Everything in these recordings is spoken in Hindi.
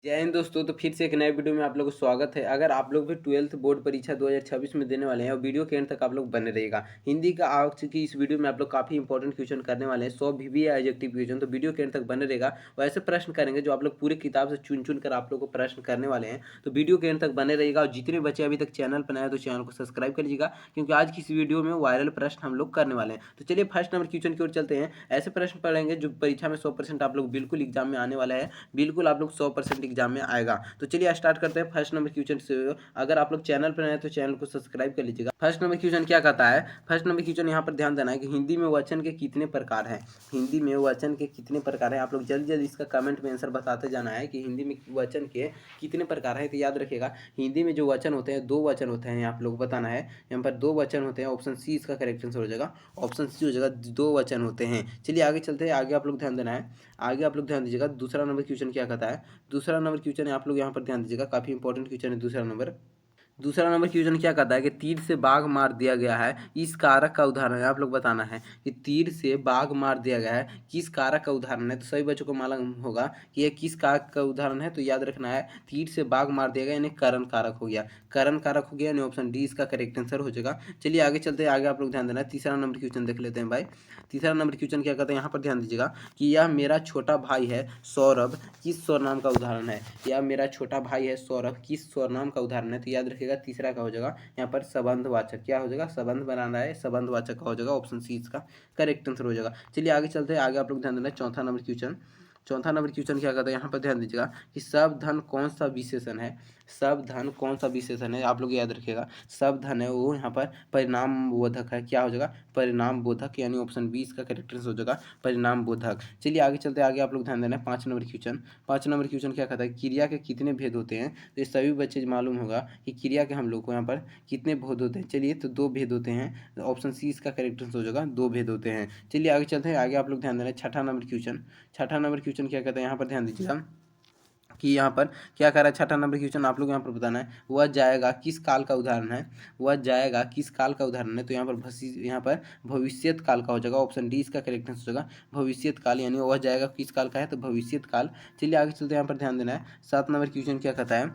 जय हिंद दोस्तों। तो फिर से एक नए वीडियो में आप लोगों को स्वागत है। अगर आप लोग भी 12th बोर्ड परीक्षा 2026 में देने वाले हैं और वीडियो के एंड तक आप लोग बने रहिएगा। हिंदी का आज की इस वीडियो में आप लोग काफ़ी इंपॉर्टेंट क्वेश्चन करने वाले हैं, 100 भी एडजेक्टिव क्वेश्चन। तो वीडियो के एंड तक बने रहेगा। वैसे प्रश्न करेंगे जो आप लोग पूरी किताब से चुन चुन कर आप लोग को प्रश्न करने वाले हैं। तो वीडियो के एंड तक बने रहेगा। और जितने बच्चे अभी तक चैनल पर नए तो चैनल को सब्सक्राइब कर लीजिएगा, क्योंकि आज की इस वीडियो में वायरल प्रश्न हम लोग करने वाले हैं। तो चलिए फर्स्ट नंबर क्वेश्चन की ओर चलते हैं। ऐसे प्रश्न पढ़ेंगे जो परीक्षा में 100% आप लोग बिल्कुल एग्जाम में आने वाला है, बिल्कुल आप लोग 100% एग्जाम में आएगा। तो चलिए स्टार्ट करते हैं फर्स्ट नंबर क्वेश्चन से। अगर आप लोग चैनल पर नए हैं तो चैनल को सब्सक्राइब कर लीजिएगा। फर्स्ट नंबर क्वेश्चन क्या कहता है? फर्स्ट नंबर क्वेश्चन यहाँ पर ध्यान देना है कि हिंदी में वचन के कितने प्रकार हैं। हिंदी में वचन के कितने प्रकार हैं, आप लोग जल्दी जल्दी इसका कमेंट में आंसर बताते जाना है कि हिंदी में वचन के कितने प्रकार हैं। तो याद रखिएगा, हिंदी में जो वचन होते हैं, 2 वचन होते हैं, आप लोग बताना है। यहाँ पर 2 वचन होते हैं। ऑप्शन सी इसका करेक्ट आंसर हो जाएगा। ऑप्शन सी हो जाएगा, 2 वचन होते हैं। चलिए आगे चलते हैं। आगे आप लोग ध्यान देना है। आगे आप लोग ध्यान दीजिएगा। दूसरा नंबर क्वेश्चन क्या कहता है? दूसरा नंबर क्वेश्चन है, आप लोग यहाँ पर ध्यान दीजिएगा, काफी इंपॉर्टेंट क्वेश्चन है दूसरा नंबर। दूसरा नंबर क्वेश्चन क्या कहता है कि तीर से बाघ मार दिया गया है, इस कारक का उदाहरण है। आप लोग बताना है कि तीर से बाघ मार दिया गया है, किस कारक का उदाहरण है। तो सभी बच्चों को मालूम होगा कि यह किस कारक का उदाहरण है। तो याद रखना है, तीर से बाघ मार दिया गया यानी करण कारक हो गया। करण कारक हो गया यानी ऑप्शन डी इसका करेक्ट आंसर हो जाएगा। चलिए आगे चलते हैं। आगे आप लोग ध्यान देना है। तीसरा नंबर क्वेश्चन देख लेते हैं भाई। तीसरा नंबर क्वेश्चन क्या कहते हैं, यहाँ पर ध्यान दीजिएगा कि यह मेरा छोटा भाई है सौरभ, किस स्वरनाम का उदाहरण है। यह मेरा छोटा भाई है सौरभ, किस स्वरनाम का उदाहरण है। तो याद रखिएगा, तीसरा का हो जाएगा यहाँ पर संबंधवाचक। क्या हो जाएगा? संबंध बनाना है, संबंधवाचक का हो जाएगा। ऑप्शन सी इसका करेक्ट आंसर हो जाएगा। चलिए आगे चलते हैं। आगे आप लोग ध्यान देना है। चौथा नंबर क्वेश्चन। चौथा नंबर क्वेश्चन क्या कहता है, यहाँ पर ध्यान दीजिएगा कि सब धन कौन सा विशेषण है। सब धन कौन सा विशेषण है, आप लोग याद रखिएगा। सब धन है वो यहाँ पर परिणाम बोधक है। क्या हो जाएगा? परिणाम बोधक, यानी ऑप्शन बी इसका करेक्ट आंसर हो जाएगा, परिणाम बोधक। चलिए आगे चलते हैं। आगे आप लोग ध्यान देना है। 5 नंबर क्वेश्चन। 5 नंबर क्वेश्चन क्या कहता है, क्रिया के कितने भेद होते हैं। तो ये सभी बच्चे मालूम होगा कि क्रिया के हम लोग को यहाँ पर कितने भेद होते हैं। चलिए, तो 2 भेद होते हैं। ऑप्शन सी इसका करेक्ट आंसर हो जाएगा, 2 भेद होते हैं। चलिए आगे चलते हैं। आगे आप लोग ध्यान देना है। छठा नंबर क्वेश्चन। छठा नंबर क्वेश्चन क्या कहता है, यहाँ पर ध्यान दीजिएगा कि यहाँ पर क्या कह रहा है। छठा नंबर क्वेश्चन आप लोग यहाँ पर बताना है, वह जाएगा किस काल का उदाहरण है। वह जाएगा किस काल का उदाहरण है। तो यहाँ पर भविष्यत काल का हो जाएगा। ऑप्शन डी इसका करेक्ट आंसर हो जाएगा, भविष्यत काल, यानी वह जाएगा किस काल का है, तो भविष्यत काल। चलिए आगे चलते हैं। यहाँ पर ध्यान देना है। 7 नंबर क्वेश्चन क्या कहता है।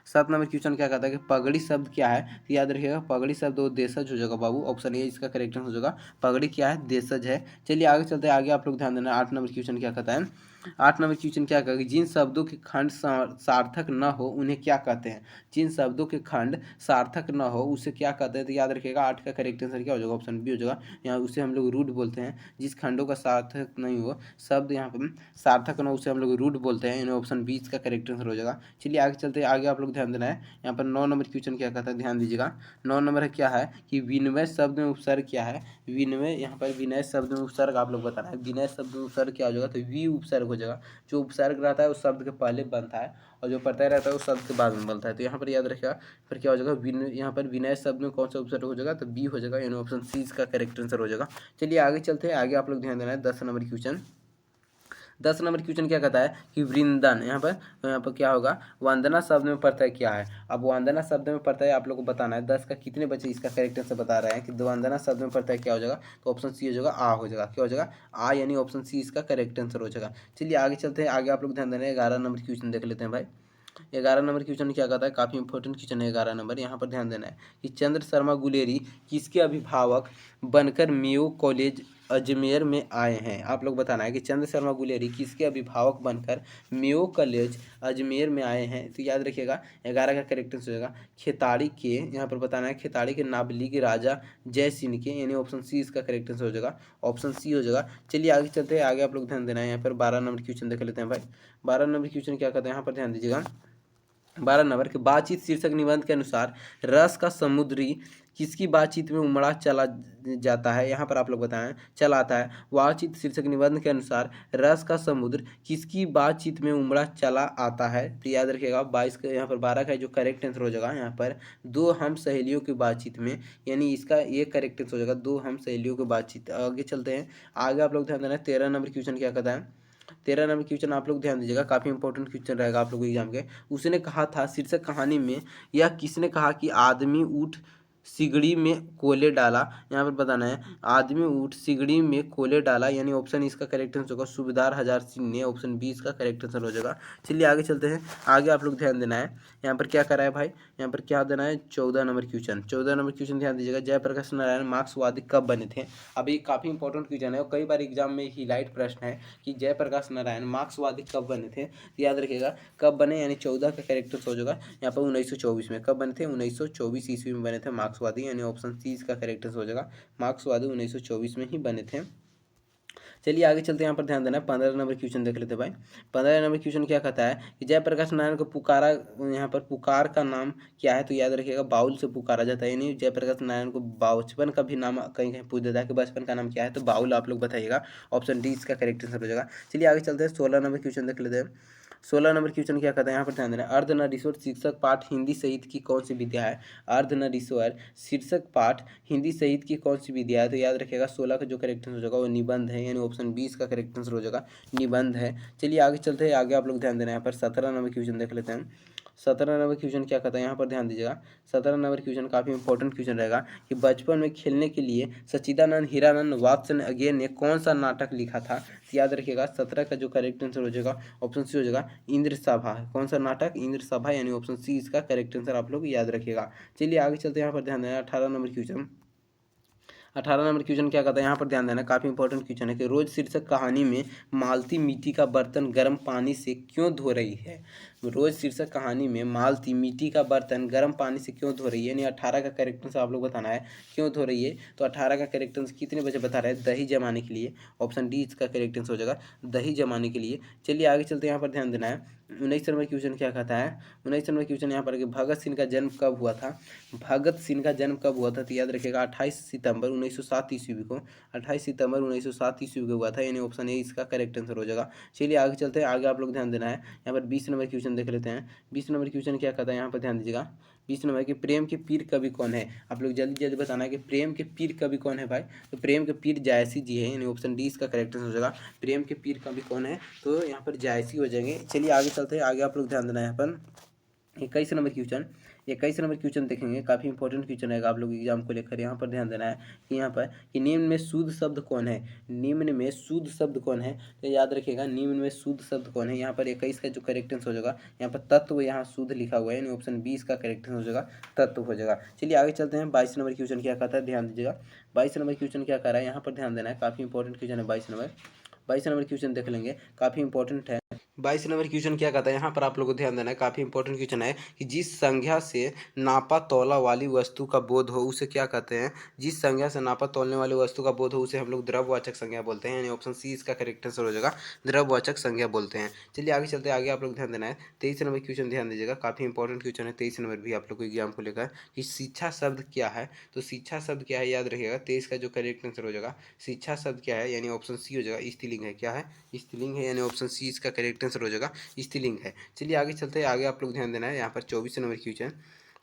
7 नंबर क्वेश्चन क्या कहता है कि पगड़ी शब्द क्या है। तो याद रखिएगा, पगड़ी शब्द वो देशज हो जाएगा बाबू। ऑप्शन ए इसका करेक्ट आंसर हो जाएगा, पगड़ी क्या है, देशज है। चलिए आगे चलते हैं। आगे आप लोग ध्यान देना है। 8 नंबर क्वेश्चन क्या कहता है। 8 नंबर क्वेश्चन क्या कहेगा, जिन शब्दों के खंड सार्थक न हो उन्हें क्या कहते हैं। जिन शब्दों के खंड सार्थक न हो उसे क्या कहते हैं। तो याद रखिएगा, 8 का करेक्ट आंसर क्या हो जाएगा, ऑप्शन बी हो जाएगा। यहाँ उसे हम लोग रूट बोलते हैं। जिस खंडों का सार्थक नहीं हो, शब्द यहाँ पर सार्थक न हो, उसे हम लोग रूट बोलते हैं, यानी ऑप्शन बी इसका करेक्ट आंसर हो जाएगा। चलिए आगे चलते हैं। आगे आप लोग ध्यान देना है। यहाँ पर 9 नंबर क्वेश्चन क्या कहता है, ध्यान दीजिएगा। 9 नंबर है क्या है कि विनिमय शब्द में उपसर्ग क्या है। विनिमय, यहाँ पर विनय शब्द में उपसर्ग आप लोग बताना है। विनय शब्द में उपसर्ग क्या हो जाएगा, तो वी उपसर्ग हो जाएगा। जो उपसर्ग रहता है उस शब्द के पहले बनता है, और जो प्रत्यय रहता है उस शब्द के बाद में बनता है। तो यहाँ पर याद रखिएगा, फिर क्या हो जाएगा, यहाँ पर विनय शब्द में कौन सा उपसर्ग हो जाएगा, तो बी हो जाएगा, यानी ऑप्शन सी इसका करेक्ट आंसर हो जाएगा। चलिए आगे चलते हैं। आगे आप लोग ध्यान देना है। 10 नंबर क्वेश्चन। 10 नंबर क्वेश्चन क्या कहता है कि वृंदन, यहाँ पर क्या होगा, वंदना शब्द में प्रत्यय क्या है। अब वंदना शब्द में प्रत्यय आप लोग को बताना है। 10 का कितने बच्चे इसका करेक्ट आंसर बता रहे हैं कि वंदना शब्द में प्रत्यय क्या हो जाएगा। तो ऑप्शन सी हो जाएगा, आ हो जाएगा। क्या हो जाएगा, आ, यानी ऑप्शन सी इसका करेक्ट आंसर हो जाएगा। चलिए आगे चलते हैं। आगे आप लोग ध्यान देना है। 11 नंबर क्वेश्चन देख लेते हैं भाई। 11 नंबर क्वेश्चन क्या कहता है, काफ़ी इंपॉर्टेंट क्वेश्चन है 11 नंबर। यहाँ पर ध्यान देना है कि चंद्र शर्मा गुलेरी किसके अभिभावक बनकर मेयो कॉलेज अजमेर में आए हैं। आप लोग बताना है कि चंद्र शर्मा गुलेरी किसके अभिभावक बनकर मेयो कॉलेज अजमेर में आए हैं। तो याद रखिएगा, 11 का करेक्ट आंसर हो जाएगा खेताड़ी के, यहाँ पर बताना है खेताड़ी के नाबालिग राजा जय सिंह के, यानी ऑप्शन सी इसका करेक्ट आंसर हो जाएगा, ऑप्शन सी हो जाएगा। चलिए आगे चलते हैं। आगे आप लोग ध्यान देना है। यहाँ पर 12 नंबर क्वेश्चन देख लेते हैं भाई। 12 नंबर क्वेश्चन क्या कहते हैं, यहाँ पर ध्यान दीजिएगा। 12 नंबर के बातचीत शीर्षक निबंध के अनुसार रस का समुद्री किसकी बातचीत में उमड़ा चला जाता है। यहाँ पर आप लोग बताएं, चला आता है। बातचीत शीर्षक निबंध के अनुसार रस का समुद्र किसकी बातचीत में उमड़ा चला आता है। तो याद रखिएगा, 22 का यहाँ पर 12 का जो करेक्ट आंसर हो जाएगा, यहाँ पर दो हम सहेलियों की बातचीत में, यानी इसका ये करेक्ट आंसर हो जाएगा, दो हम सहेलियों की बातचीत। आगे चलते हैं। आगे आप लोग ध्यान देना है। 13 नंबर क्वेश्चन क्या कहता है। 13 नंबर क्वेश्चन आप लोग ध्यान दीजिएगा, काफ़ी इंपॉर्टेंट क्वेश्चन रहेगा आप लोग एग्जाम के। उसने कहा था शीर्षक कहानी में, यह किसने कहा कि आदमी ऊँट सिगड़ी में कोले डाला, यहाँ पर बताना है आदमी ऊँट सिगड़ी में कोले डाला, यानी ऑप्शन इसका करेक्ट आंसर होगा सूबेदार हजार सिंह ने, ऑप्शन बी इसका करेक्ट आंसर हो जाएगा। चलिए आगे चलते हैं। आगे आप लोग ध्यान देना है, यहाँ पर क्या करा है भाई, यहाँ पर क्या देना है 14 नंबर क्वेश्चन, 14 नंबर क्वेश्चन ध्यान दीजिएगा। जयप्रकाश नारायण मार्क्सवादी कब बने थे। अब ये काफ़ी इंपॉर्टेंट क्वेश्चन है और कई बार एग्जाम में हिलाइट प्रश्न है कि जयप्रकाश नारायण मार्क्सवादी कब बने थे। तो याद रखिएगा कब बने, यानी 14 का करेक्ट हो जाएगा यहाँ पर 1924 में। कब बने थे, 1924 ईस्वी में बने थे मार्क्सवादी, यानी ऑप्शन सी इसका करेक्ट हो जाएगा। मार्क्सवादी 1924 में ही बने थे। चलिए आगे चलते हैं, यहाँ पर ध्यान देना है। 15 नंबर क्वेश्चन देख लेते हैं भाई। 15 नंबर क्वेश्चन क्या कहता है कि जयप्रकाश नारायण को पुकारा, यहाँ पर पुकार का नाम क्या है। तो याद रखिएगा बाउल से पुकारा जाता है, यानी जयप्रकाश नारायण को बचपन का भी नाम कहीं कहीं पूछ देता है कि बचपन का नाम क्या है, तो बाउल आप लोग बताइएगा। ऑप्शन डी इसका करेक्ट आंसर हो जाएगा। चलिए आगे चलते हैं। 16 नंबर क्वेश्चन देख लेते हैं। 16 नंबर क्वेश्चन क्या कहता है, यहाँ पर ध्यान देना। अर्धनारीश्वर शीर्षक पाठ हिंदी साहित्य की कौन सी विद्या है। अर्धनारीश्वर शीर्षक पाठ हिंदी साहित्य की कौन सी विद्या है। तो याद रखिएगा 16 का जो करेक्ट आंसर हो जाएगा वो निबंध है, यानी ऑप्शन 20 का करेक्ट आंसर हो जाएगा निबंध है। चलिए आगे चलते हैं। आगे आप लोग ध्यान देना है, यहाँ पर 17 नंबर क्वेश्चन देख लेते हैं। 17 नंबर क्वेश्चन क्या कहता है, यहाँ पर ध्यान दीजिएगा। 17 नंबर क्वेश्चन काफ़ी इंपॉर्टेंट क्वेश्चन रहेगा कि बचपन में खेलने के लिए सच्चिदानंद हीरानंद वात्सन अय्यर ने कौन सा नाटक लिखा था। तो याद रखिएगा 17 का जो करेक्ट आंसर हो जाएगा ऑप्शन सी हो जाएगा इंद्र सभा। कौन सा नाटक, इंद्र सभा, यानी ऑप्शन सी इसका करेक्ट आंसर आप लोग याद रखिएगा। चलिए आगे चलते हैं, यहाँ पर ध्यान देना। 18 नंबर क्वेश्चन। 18 नंबर क्वेश्चन क्या कहता है, यहाँ पर ध्यान देना। काफ़ी इंपॉर्टेंट क्वेश्चन है कि रोज शीर्षक कहानी में मालती मिट्टी का बर्तन गर्म पानी से क्यों धो रही है। रोज शीर्षक कहानी में मालती मिट्टी का बर्तन गर्म पानी से क्यों धो रही है, यानी 18 का करेक्ट आंसर आप लोग बताना है क्यों धो रही है। तो 18 का करेक्ट आंसर कितने बजे बता रहे हैं, दही जमाने के लिए। ऑप्शन डी इसका करेक्ट आंसर हो जाएगा दही जमाने के लिए। चलिए आगे चलते हैं, यहाँ पर ध्यान देना है। 19 नंबर क्वेश्चन क्या कहता है, 19 नंबर क्वेश्चन यहाँ पर कि भगत सिंह का जन्म कब हुआ था। भगत सिंह का जन्म कब हुआ था। तो याद रखिएगा 28 सितंबर 1907 ईस्वी को, 28 सितंबर 1907 ईस्वी को हुआ था, यानी ऑप्शन ए इसका करेक्ट आंसर हो जाएगा। चलिए आगे चलते हैं। आगे आप लोग ध्यान देना है, यहाँ पर 20 नंबर क्वेश्चन देख लेते हैं। 20 नंबर क्वेश्चन क्या कहता है, यहाँ पर ध्यान दीजिएगा। 20 नंबर कि प्रेम के पीर कवि कौन है। आप लोग जल्दी जल्दी बताना है कि प्रेम के पीर कवि कौन है भाई। तो प्रेम के पीर जायसी जी है, यानी ऑप्शन डी इसका करेक्ट आंसर हो जाएगा। प्रेम के पीर कवि कौन है, तो यहाँ पर जायसी हो जाएंगे। चलिए आगे चलते हैं। आगे आप लोग ध्यान देना है यहाँ पर 21 नंबर क्वेश्चन। 21 नंबर क्वेश्चन देखेंगे, काफ़ी इंपॉर्टेंट क्वेश्चन रहेगा आप लोग एग्जाम को लेकर। यहाँ पर ध्यान देना है कि यहाँ पर कि निम्न में शुद्ध शब्द कौन है। निम्न में शुद्ध शब्द कौन है, तो याद रखिएगा निम्न में शुद्ध शब्द कौन है। यहाँ पर 21 का जो करेक्ट आंसर हो जाएगा, यहाँ पर तत्व यहाँ शुद्ध लिखा हुआ है, यानी ऑप्शन 20 का करेक्ट आंसर हो जाएगा तत्व हो जाएगा। चलिए आगे चलते हैं। 22 नंबर क्वेश्चन क्या कहता है, ध्यान दीजिएगा। 22 नंबर क्वेश्चन क्या कर रहा है, यहाँ पर ध्यान देना है। काफ़ी इंपॉर्टेंट क्वेश्चन है 22 नंबर। 22 नंबर क्वेश्चन देख लेंगे, काफ़ी इंपॉर्टेंट है। 22 नंबर क्वेश्चन क्या कहता है, यहाँ पर आप लोगों को ध्यान देना है। काफ़ी इंपॉर्टेंट क्वेश्चन है कि जिस संख्या से नापा तौला वाली वस्तु का बोध हो उसे क्या कहते हैं। जिस संख्या से नापा तौलने वाली वस्तु का बोध हो उसे हम लोग द्रव्यवाचक संख्या बोलते हैं, यानी ऑप्शन सी इसका करेक्ट आंसर हो जाएगा द्रव्यवाचक संख्या बोलते हैं। चलिए आगे चलते हैं। आगे आप लोग ध्यान देना है। 23 नंबर क्वेश्चन ध्यान दीजिएगा, काफ़ी इंपॉर्टेंट क्वेश्चन है 23 नंबर भी आप लोग को एग्जाम को लेकर कि शिक्षा शब्द क्या है। तो शिक्षा शब्द क्या है, याद रखिएगा 23 का जो करेक्ट आंसर हो जाएगा शिक्षा शब्द क्या है, यानी ऑप्शन सी हो जाएगा स्त्रीलिंग है। क्या है, स्त्रीलिंग है, यानी ऑप्शन सी इसका करेक्ट आंसर हो जाएगा स्त्रीलिंग है। चलिए आगे चलते हैं। आगे आप लोग ध्यान देना है यहाँ पर 24 नंबर क्वेश्चन।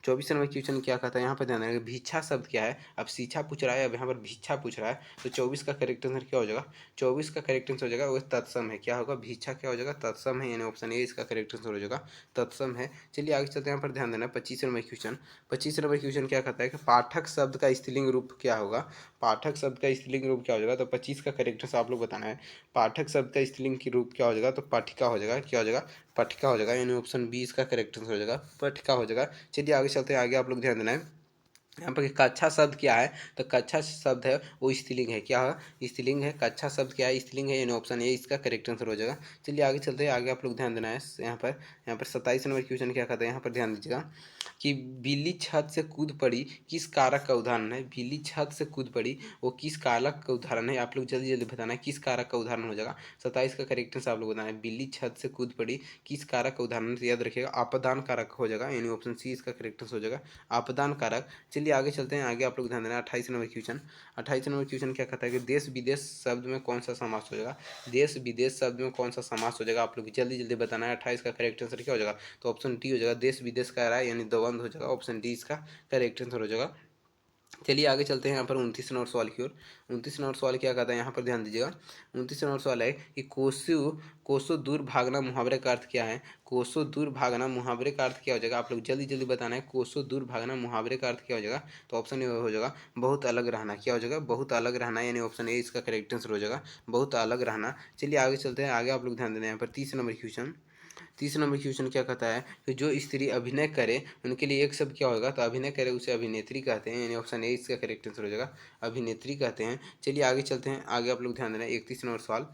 24 नंबर क्वेश्चन क्या कहता है, यहाँ पर ध्यान देना है भिक्षा शब्द क्या है। अब शिक्षा पूछ रहा है, अब यहाँ पर भिक्षा पूछ रहा है, तो 24 का करेक्ट आंसर क्या हो जाएगा। 24 का करेक्ट आंसर हो जाएगा वो तत्सम है। क्या होगा, भिक्षा क्या हो जाएगा, तत्सम है, यानी ऑप्शन ए इसका करेक्ट आंसर हो जाएगा तत्सम है। चलिए आगे चलते हैं। यहाँ पर ध्यान देना 25 नंबर क्वेश्चन। 25 नंबर क्वेश्चन क्या कहता है कि पाठक शब्द का स्त्रीलिंग रूप क्या होगा। पाठक शब्द का स्त्रीलिंग रूप क्या हो जाएगा, तो 25 का करेक्ट आंसर आप लोग बताना है। पाठक शब्द का स्त्रीलिंग की रूप क्या हो जाएगा, तो पठिका हो जाएगा। क्या हो जाएगा, पठिका हो जाएगा, यानी ऑप्शन बी इसका करेक्ट आंसर हो जाएगा पठिका हो जाएगा। चलिए आगे चलते हैं। आगे आप लोग ध्यान देना है यहाँ पर कक्षा शब्द क्या है, तो कक्षा शब्द है वो स्त्रीलिंग है। क्या है, स्त्रीलिंग है। कक्षा शब्द क्या है, स्त्रीलिंग है, यानी ऑप्शन ए इसका करेक्ट आंसर हो जाएगा। चलिए आगे चलते हैं। आगे आप लोग ध्यान देना है यहाँ पर 27 नंबर क्वेश्चन क्या कहता है, यहाँ पर ध्यान दीजिएगा कि बिल्ली छत से कूद पड़ी किस कारक का उदाहरण है। बिल्ली छत से कूद पड़ी वो किस कारक का उदाहरण है, आप लोग जल्दी जल्दी बताना है किस कारक का उदाहरण हो जाएगा। 27 का करेक्ट आंसर आप लोग बताना है बिल्ली छत से कूद पड़ी किस कारक का उदाहरण, तो याद रखिएगा आपदान कारक हो जाएगा, यानी ऑप्शन सी इसका करेक्ट आंसर हो जाएगा आपदान कारक। चलिए आगे चलते हैं। आगे आप लोग ध्यान देना 28 नंबर क्वेश्चन। 28 नंबर क्वेश्चन क्या कहता है कि देश विदेश शब्द में कौन सा समास हो जाएगा। देश विदेश शब्द में कौन सा समास हो जाएगा, आप लोग जल्दी जल्दी बताना है। 28 का करेक्ट आंसर क्या हो जाएगा, तो ऑप्शन डी हो जाएगा देश विदेश का रहा है, यानी द्वंद्व हो जाएगा। ऑप्शन डी इसका करेक्ट आंसर हो जाएगा चलिए आगे चलते हैं यहाँ पर 29 नंबर सवाल की ओर। 29 नंबर सवाल क्या कहता है, यहाँ पर ध्यान दीजिएगा। 29 नंबर सवाल है कि कोसों कोसों दूर भागना मुहावरे का अर्थ क्या है। कोसों दूर भागना मुहावरे का अर्थ क्या हो जाएगा, आप लोग जल्दी जल्दी बताना है। कोसों दूर भागना मुहावरे का अर्थ क्या हो जाएगा, तो ऑप्शन ए हो जाएगा बहुत अलग रहना। क्या हो जाएगा, बहुत अलग रहना, यानी ऑप्शन ए इसका करेक्ट आंसर हो जाएगा, बहुत अलग रहना। चलिए आगे चलते हैं, आगे आप लोग ध्यान देना यहाँ पर 30 नंबर क्वेश्चन। 30 नंबर क्वेश्चन क्या कहता है कि जो स्त्री अभिनय करे उनके लिए एक शब्द क्या होगा, तो अभिनय करे उसे अभिनेत्री कहते हैं, यानी ऑप्शन ए इसका करेक्ट आंसर हो जाएगा, अभिनेत्री कहते हैं। चलिए आगे चलते हैं, आगे आप लोग ध्यान देना 31 नंबर सवाल।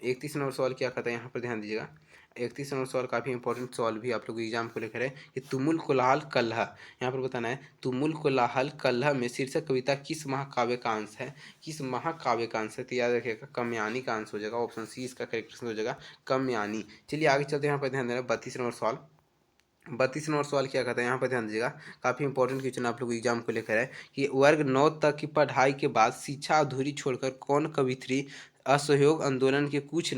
31 नंबर सवाल क्या कहता है, यहाँ पर ध्यान दीजिएगा। 31 नंबर सवाल काफ़ी इंपॉर्टेंट सवाल भी आप लोग एग्जाम को लेकर है कि तुमुल कोलाहल कलह, यहाँ पर बताना है तुमुल कोलाहल कलह में शीर्षक कविता किस महाकाव्य का अंश है, किस महाकाव्य का अंश है, तो याद रखिएगा कामयानी का अंश हो जाएगा, ऑप्शन सी इसका करेक्ट आंसर हो जाएगा, कामयानी। चलिए आगे चलते हैं, यहाँ पर ध्यान देना 32 नंबर सवाल। 32 नंबर सवाल क्या कहता है, यहाँ पर ध्यान दीजिएगा। काफ़ी इंपॉर्टेंट क्वेश्चन आप लोग एग्जाम को लेकर है कि वर्ग 9 तक की पढ़ाई के बाद शिक्षा अधूरी छोड़कर कौन कवित्री असहयोग आंदोलन के कुछ,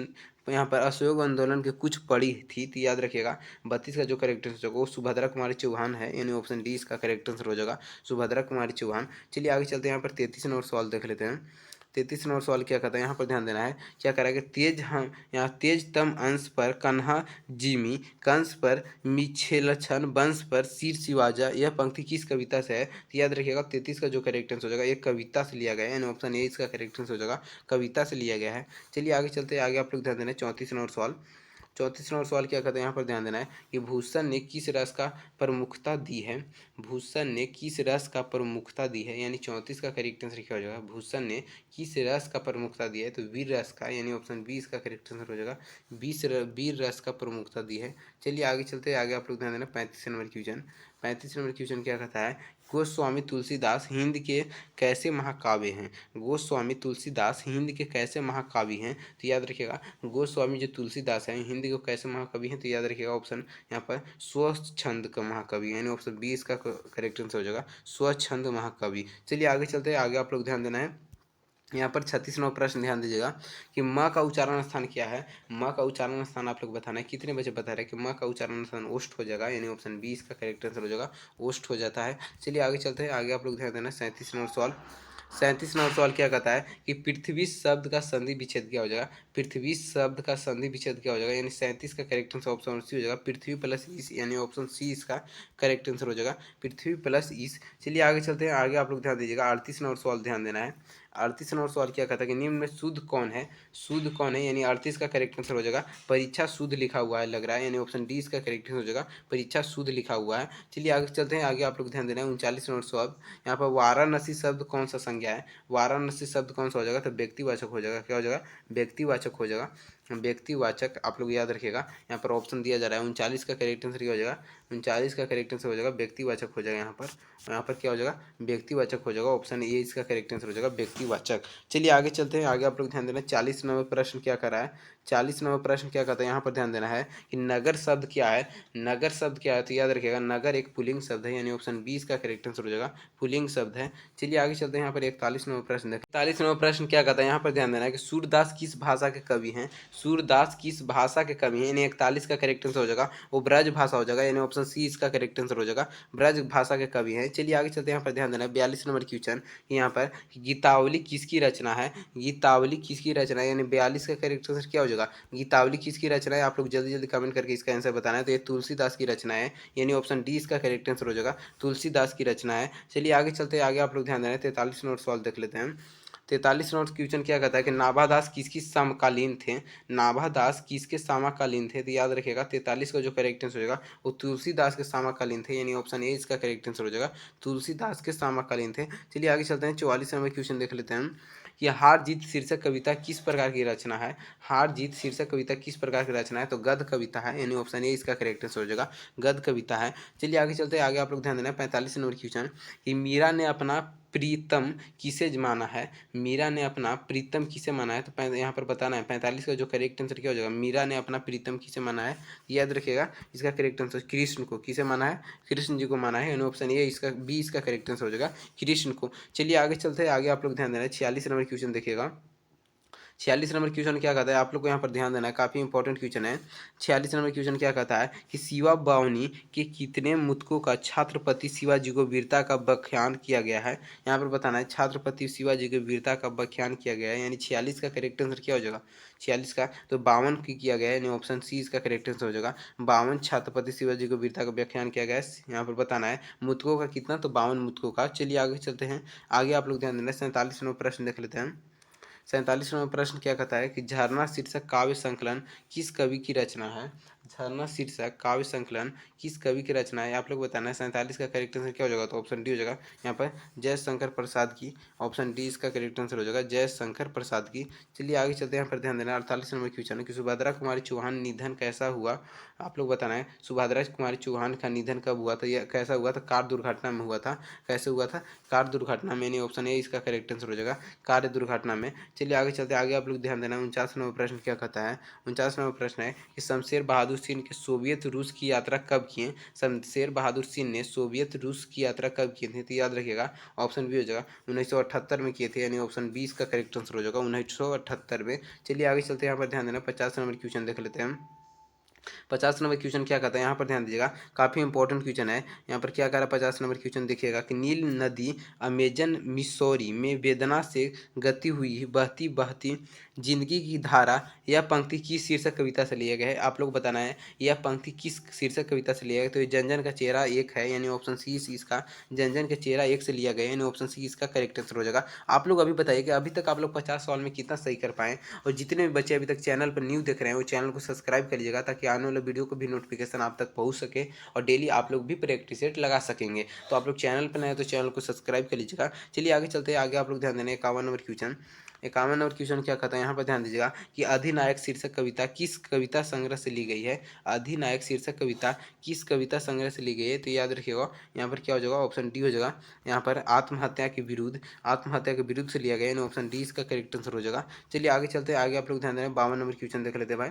यहाँ पर असहयोग आंदोलन के कुछ पढ़ी थी, तो याद रखिएगा 32 का जो करेक्ट आंसर होगा वो सुभद्रा कुमारी चौहान है, यानी ऑप्शन डी इसका करेक्ट आंसर हो जाएगा, सुभद्रा कुमारी चौहान। चलिए आगे चलते हैं, यहाँ पर 33 नंबर सवाल देख लेते हैं। 33 नंबर सवाल क्या कहता है, यहाँ पर ध्यान देना है। क्या करा कि तेज हम यहाँ तेजतम अंश पर कन्हा जिमी, कंस पर मिछेलछन, वंश पर शीर शिवाजा, यह पंक्ति किस कविता से है, तो याद रखिएगा 33 का जो करेक्ट आंसर हो जाएगा एक कविता से लिया गया है, यानी ऑप्शन ए इसका करेक्ट आंसर हो जाएगा, कविता से लिया गया है। चलिए आगे चलते हैं, आगे आप लोग ध्यान देना है 34 नंबर सवाल। 34 नंबर सवाल क्या कहते हैं, यहाँ पर ध्यान देना है कि भूषण ने किस रस का प्रमुखता दी है, भूषण ने किस रस का प्रमुखता दी है, यानी 34 का करेक्ट आंसर क्या हो जाएगा, भूषण ने किस रस का प्रमुखता दिया है, तो वीर रस का, यानी ऑप्शन बी इसका करेक्ट आंसर हो जाएगा, वीर रस का प्रमुखता दी है। चलिए आगे चलते हैं, आगे आप लोग ध्यान देना 35 नंबर क्वेश्चन। 35 नंबर क्वेश्चन क्या कहता है, गोस्वामी तुलसीदास हिंद के कैसे महाकाव्य हैं, गोस्वामी तुलसीदास हिंद के कैसे महाकाव्य हैं, तो याद रखिएगा गोस्वामी जो तुलसीदास हैं हिंद के कैसे महाकवि हैं, तो याद रखिएगा ऑप्शन यहाँ पर स्वच्छंद का महाकवि, यानी ऑप्शन बी इसका करेक्ट आंसर हो जाएगा, स्वच्छंद महाकवि। चलिए आगे चलते हैं, आगे आप लोग ध्यान देना है। यहाँ पर 36 नंबर प्रश्न ध्यान दीजिएगा कि माँ का उच्चारण स्थान क्या है, माँ का उच्चारण स्थान आप लोग बताना है। कितने बजे बता रहे हैं कि माँ का उच्चारण स्थान ओष्ठ हो जाएगा, यानी ऑप्शन बी इसका करेक्ट आंसर हो जाएगा, ओष्ठ हो जाता है। चलिए आगे चलते हैं, आगे आप लोग ध्यान देना 37 नंबर सवाल। 37 नंबर सवाल क्या कहता है कि पृथ्वी शब्द का संधि विच्छेद क्या हो जाएगा, पृथ्वी शब्द का संधि विच्छेद क्या हो जाएगा, यानी 37 का करेक्ट आंसर ऑप्शन सी हो जाएगा, पृथ्वी प्लस ईस, यानी ऑप्शन सी इसका करेक्ट आंसर हो जाएगा, पृथ्वी प्लस ईस। चलिए आगे चलते हैं, आगे आप लोग ध्यान दीजिएगा 38 नंबर सवाल ध्यान देना है। 38 नंबर सवाल क्या कहता है कि निम्न में शुद्ध कौन है, शुद्ध कौन है, यानी 38 का करेक्ट आंसर हो जाएगा परीक्षा शुद्ध लिखा हुआ है लग रहा है, यानी ऑप्शन डी इसका करेक्ट आंसर हो जाएगा, परीक्षा शुद्ध लिखा हुआ है। चलिए आगे चलते हैं, आगे आप लोग ध्यान देना है 39 नंबर सवाल। यहाँ पर वाराणसी शब्द कौन सा संज्ञा है, वाराणसी शब्द कौन सा हो जाएगा, तो व्यक्तिवाचक हो जाएगा, क्या हो जाएगा, व्यक्तिवाचक हो जाएगा, व्यक्तिवाचक आप लोग याद रखिएगा। यहाँ पर ऑप्शन दिया जा रहा है 39 का करेक्ट आंसर क्या हो जाएगा, 39 का करेक्ट आंसर हो जाएगा व्यक्तिवाचक हो जाएगा, यहाँ पर क्या हो जाएगा, व्यक्तिवाचक हो जाएगा, ऑप्शन ए इसका करेक्ट आंसर हो जाएगा व्यक्तिवाचक। चलिए आगे चलते हैं, आगे आप लोग ध्यान देना 40 नंबर प्रश्न क्या कर रहा है, 40 नंबर प्रश्न क्या कहता है, यहाँ पर ध्यान देना है कि नगर शब्द क्या है, नगर शब्द क्या है, तो याद रखिएगा नगर एक पुल्लिंग शब्द है, यानी ऑप्शन बी इसका करेक्ट आंसर हो जाएगा, पुल्लिंग शब्द है। चलिए आगे चलते हैं, यहाँ पर 41 नंबर प्रश्न देखें। 41 नंबर प्रश्न क्या कहता है, यहाँ पर ध्यान देना है कि सूरदास किस भाषा के कवि हैं, सूरदास किस भाषा के कवि हैं, यानी 41 का करेक्ट आंसर हो जाएगा वो ब्रज भाषा हो जाएगा, यानी ऑप्शन सी इसका करेक्ट आंसर हो जाएगा, ब्रज भाषा के कवि हैं। चलिए आगे चलते हैं, यहाँ पर ध्यान देना है 42 नंबर क्वेश्चन, यहाँ पर गीतावली किसकी रचना है, गीतावली किसकी रचना है, यानी 42 का करेक्ट आंसर क्या हो जाएगा, गीतावली किसकी रचना है, आप लोग जल्दी जल्दी कमेंट करके इसका आंसर बताना है, तो ये तुलसीदास की रचना है, यानी ऑप्शन डी इसका करेक्ट आंसर हो जाएगा, तुलसीदास की रचना है। चलिए आगे चलते हैं, आगे आप लोग ध्यान देना है 43 नंबर सवाल देख लेते हैं। 43 नंबर क्वेश्चन क्या कहता है कि नाभादास किसकी समकालीन थे, नाभादास किसके समकालीन थे, तो याद रखिएगा 43 का जो करेक्ट आंसर हो जाएगा वो तुलसीदास के समकालीन थे, यानी ऑप्शन ए इसका करेक्ट आंसर हो जाएगा, तुलसीदास के समकालीन थे। चलिए आगे चलते हैं, 44 नंबर क्वेश्चन देख लेते हैं कि हार जीत शीर्षक कविता किस प्रकार की रचना है, हार जीत शीर्षक कविता किस प्रकार की रचना है, तो गद्य कविता है, यानी ऑप्शन ए इसका करेक्ट आंसर हो जाएगा, गद्य कविता है। चलिए आगे चलते हैं, आगे आप लोग ध्यान देना 45 नंबर क्वेश्चन कि मीरा ने अपना प्रीतम किसे माना है, मीरा ने अपना प्रीतम किसे माना है, तो यहाँ पर बताना है 45 का जो करेक्ट आंसर क्या हो जाएगा, मीरा ने अपना प्रीतम किसे माना है, याद रखिएगा इसका करेक्ट आंसर कृष्ण को, किसे माना है, कृष्ण जी को माना है, यानी ऑप्शन ए इसका बी इसका करेक्ट आंसर हो जाएगा कृष्ण को। चलिए आगे चलते हैं, आगे आप लोग ध्यान देना है 46 नंबर क्वेश्चन देखिएगा। 46 नंबर क्वेश्चन क्या कहता है, आप लोग को यहाँ पर ध्यान देना है, काफ़ी इंपॉर्टेंट क्वेश्चन है। 46 नंबर क्वेश्चन क्या कहता है कि शिवा बावनी के कितने मुतकों का छत्रपति शिवाजी को वीरता का व्याख्यान किया गया है। यहाँ पर बताना है छत्रपति शिवाजी को वीरता का व्याख्यान किया गया है, यानी 46 का करेक्ट आंसर क्या हो जाएगा, 46 का तो 52 की किया गया है, यानी ऑप्शन सी इसका करेक्ट आंसर हो जाएगा। 52 छत्रपति शिवाजी को वीरता का व्याख्यान किया गया है। यहाँ पर बताना है मुतकों का कितना, तो 52 मुतकों का। चलिए आगे चलते हैं। आगे आप लोग ध्यान देना, 47 नंबर प्रश्न देख लेते हैं। 47वां प्रश्न क्या कहता है कि झरना शीर्षक काव्य संकलन किस कवि की रचना है। झरना शीर्षक काव्य संकलन किस कवि की रचना है, आप लोग बताना है। 47 का करेक्ट आंसर क्या हो जाएगा, तो ऑप्शन डी हो जाएगा यहाँ पर जयशंकर प्रसाद की। ऑप्शन डी इसका करेक्ट आंसर हो जाएगा जयशंकर प्रसाद की। चलिए आगे चलते हैं, यहाँ पर ध्यान देना। 48 नंबर क्वेश्चन है कि सुभद्रा कुमारी चौहान निधन कैसा हुआ, आप लोग बताना है सुभद्रा कुमारी चौहान का निधन कब हुआ था, यह कैसा हुआ था, कार दुर्घटना में हुआ था। कैसे हुआ था, कार दुर्घटना में, यानी ऑप्शन ए इसका करेक्ट आंसर हो जाएगा कार दुर्घटना में। चलिए आगे चलते हैं। आगे आप लोग ध्यान देना। 49 नंबर प्रश्न क्या कहता है, 49 नंबर प्रश्न है कि शमशेर बहादुर सिंह के सोवियत रूस की यात्रा कब किए। शमशेर बहादुर सिंह ने सोवियत रूस की यात्रा कब किए थे, तो याद रखिएगा ऑप्शन बी हो जाएगा 1978 में किए थे, यानी ऑप्शन बी इसका करेक्ट आंसर हो जाएगा 1978 में। चलिए आगे चलते हैं, यहाँ पर ध्यान देना। 50 नंबर क्वेश्चन देख लेते हैं। 50 नंबर क्वेश्चन क्या कहता है, यहाँ पर ध्यान दीजिएगा, काफ़ी इंपॉर्टेंट क्वेश्चन है। यहाँ पर क्या कह रहा है 50 नंबर क्वेश्चन देखिएगा कि नील नदी अमेजन मिसौरी में वेदना से गति हुई बहती बहती जिंदगी की धारा, यह पंक्ति किस शीर्षक कविता से लिया गया है, आप लोग बताना है यह पंक्ति किस शीर्षक कविता से लिया गया है। तो ये जनजन का चेहरा एक है, यानी ऑप्शन सी इसका जनजन का चेहरा एक से लिया गया है, यानी ऑप्शन सी इसका करेक्ट आंसर हो जाएगा। आप लोग अभी बताइए कि अभी तक आप लोग 50 सवाल में कितना सही कर पाए, और जितने भी बच्चे अभी तक चैनल पर न्यू देख रहे हैं वो चैनल को सब्सक्राइब कर लीजिएगा, ताकि आने वाले वीडियो को भी नोटिफिकेशन आप तक पहुंच सके और डेली आप लोग भी प्रैक्टिस सेट लगा सकेंगे। तो आप लोग चैनल पर नए तो चैनल को सब्सक्राइब कर लीजिएगा। चलिए आगे चलते हैं। आगे आप लोग ध्यान देना। 51 नंबर क्वेश्चन, 51 नंबर क्वेश्चन क्या कहता है, यहाँ पर ध्यान दीजिएगा कि अधिनायक शीर्षक कविता किस कविता संग्रह से ली गई है। अधिनायक शीर्षक कविता किस कविता संग्रह से ली गई है, तो याद रखिएगा यहाँ पर क्या हो जाएगा, ऑप्शन डी हो जाएगा यहाँ पर आत्महत्या के विरुद्ध, आत्महत्या के विरुद्ध से लिया गया, यानी ऑप्शन डी इसका करेक्ट आंसर हो जाएगा। चलिए आगे चलते हैं। आगे आप लोग ध्यान देना। 52 नंबर क्वेश्चन देख लेते हैं भाई।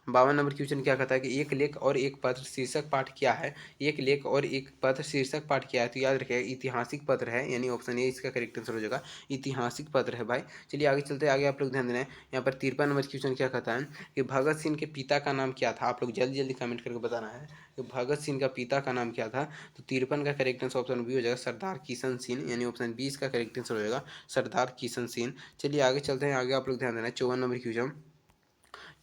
52 नंबर क्वेश्चन क्या कहता है कि एक लेख और एक पत्र शीर्षक पाठ क्या है। एक लेख और एक पत्र शीर्षक पाठ क्या है, तो याद रखिएगा ऐतिहासिक पत्र है, यानी ऑप्शन ए इसका करेक्ट आंसर हो जाएगा ऐतिहासिक पत्र है भाई। चलिए आगे चलते हैं। आगे आप लोग ध्यान देना है। यहाँ पर 53 नंबर क्वेश्चन क्या कहता है कि भगत सिंह के पिता का नाम क्या था, आप लोग जल्दी जल्दी कमेंट करके बताना है कि भगत सिंह का पिता का नाम क्या था। तो 53 का करेक्ट आंसर ऑप्शन बी हो जाएगा सरदार किशन सिंह, यानी ऑप्शन बी इसका करेक्ट आंसर हो जाएगा सरदार किशन सिंह। चलिए आगे चलते हैं। आगे आप लोग ध्यान देना। 54 नंबर क्वेश्चन,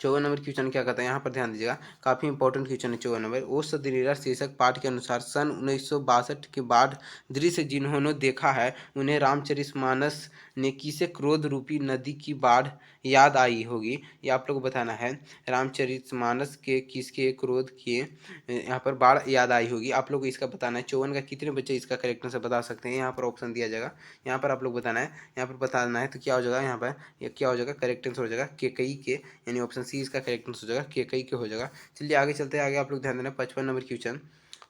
54 नंबर क्वेश्चन क्या कहता है, यहाँ पर ध्यान दीजिएगा, काफ़ी इंपॉर्टेंट क्वेश्चन है 54 नंबर। ओ सदरीरा शीर्षक पाठ के अनुसार सन 1962 के बाद दृश्य जिन्होंने देखा है उन्हें रामचरितमानस ने किसे क्रोध रूपी नदी की बाढ़ याद आई होगी, ये आप लोग को बताना है। रामचरितमानस के किसके क्रोध के यहाँ पर बाढ़ याद आई होगी, आप लोग को इसका बताना है। 54 का कितने बच्चे इसका करेक्ट आंसर बता सकते हैं, यहाँ पर ऑप्शन दिया जाएगा, यहाँ पर आप लोग बताना है। यहाँ पर बताना है तो क्या हो जाएगा, यहाँ पर क्या हो जाएगा, करेक्ट आंसर हो जाएगा केकई के, यानी ऑप्शन सी इसका करेक्ट आंसर हो जाएगा केकई के हो जाएगा। चलिए आगे चलते हैं। आगे आप लोग ध्यान देना। 55 नंबर क्वेश्चन,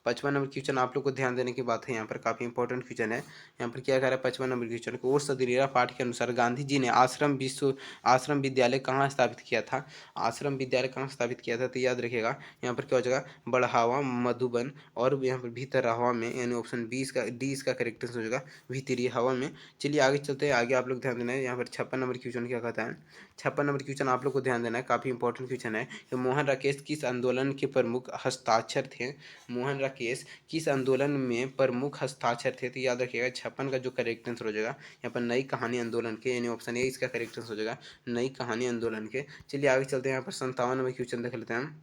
55 नंबर क्वेश्चन आप लोग को ध्यान देने की बात है, यहाँ पर काफ़ी इंपॉर्टेंट क्वेश्चन है। यहाँ पर क्या कह रहा है 55 नंबर क्वेश्चन को, और सदरीरा पाठ के अनुसार गांधी जी ने आश्रम विद्यालय कहाँ स्थापित किया था। आश्रम विद्यालय कहाँ स्थापित किया था, तो याद रखिएगा यहाँ पर क्या हो जाएगा बढ़ावा मधुबन और यहाँ पर भीतर हवा में, यानी ऑप्शन बी इसका डी इसका करेक्ट आंसर हो जाएगा भीतरी हवा में। चलिए आगे चलते हैं। आगे आप लोग ध्यान देना है। यहाँ पर 56 नंबर क्वेश्चन क्या कहता है, 56 नंबर क्वेश्चन आप लोग को ध्यान देना है, काफ़ी इंपॉर्टेंट क्वेश्चन है कि मोहन राकेश किस आंदोलन के प्रमुख हस्ताक्षर थे। मोहन राकेश किस आंदोलन में प्रमुख हस्ताक्षर थे, तो याद रखिएगा 56 का जो करेक्ट आंसर हो जाएगा यहाँ पर नई कहानी आंदोलन के, यानी ऑप्शन ए इसका करेक्ट आंसर हो जाएगा नई कहानी आंदोलन के। चलिए आगे चलते हैं। यहाँ पर 57 नंबर क्वेश्चन देख लेते हैं।